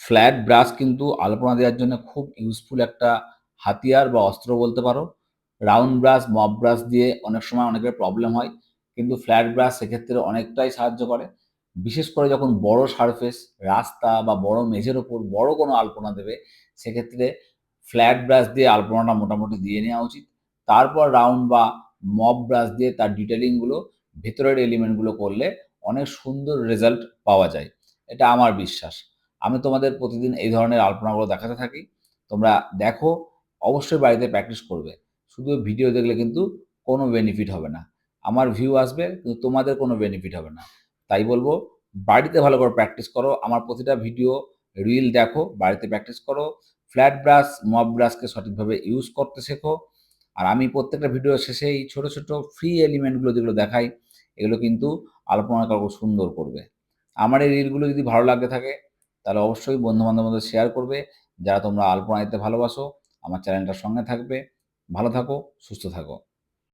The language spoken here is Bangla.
ফ্ল্যাট ব্রাশ কিন্তু আলপনা দেওয়ার জন্য খুব ইউজফুল একটা হাতিয়ার বা অস্ত্র বলতে পারো। রাউন্ড ব্রাশ, মপ ব্রাশ দিয়ে অনেক সময় অনেকের প্রবলেম হয়, কিন্তু ফ্ল্যাট ব্রাশ সেক্ষেত্রে অনেকটাই সাহায্য করে। বিশেষ করে যখন বড় সারফেস, রাস্তা বা বড় মেঝের ওপর বড় কোনো আলপনা দেবে, সেক্ষেত্রে ফ্ল্যাট ব্রাশ দিয়ে আলপনাটা মোটামুটি দিয়ে নেওয়া উচিত। তারপর রাউন্ড বা মপ ব্রাশ দিয়ে তার ডিটেলিংগুলো, ভেতরের এলিমেন্টগুলো করলে অনেক সুন্দর রেজাল্ট পাওয়া যায়। এটা আমার বিশ্বাস। আমি তোমাদের প্রতিদিন এই ধরনের আলপনাগুলো দেখাতে থাকি। তোমরা দেখো, অবশ্যই বাড়িতে প্র্যাকটিস করবে। শুধু ভিডিও দেখলে কিন্তু কোনো বেনিফিট হবে না। আমার ভিউ আসবে কিন্তু তোমাদের কোনো বেনিফিট হবে না। তাই বলবো, বাড়িতে ভালো করে প্র্যাকটিস করো। আমার প্রতিটা ভিডিও, রিল দেখো, বাড়িতে প্র্যাকটিস করো। ফ্ল্যাট ব্রাশ, মপ ব্রাশকে সঠিকভাবে ইউজ করতে শেখো। আর আমি প্রত্যেকটা ভিডিও শেষে এই ছোট, ছোট ফ্রি এলিমেন্টগুলো যেগুলো দেখাই, এগুলো কিন্তু আলপনাকে আরও সুন্দর করবে। আমার এই রিলগুলো যদি ভালো লাগে থাকে, তাহলে অবশ্যই বন্ধু-বান্ধবের মধ্যে শেয়ার করবে। যারা তোমরা আলপনা দিতে ভালোবাসো, আমার চ্যানেলটার সঙ্গে থাকবে। ভালো থাকো, সুস্থ থাকো।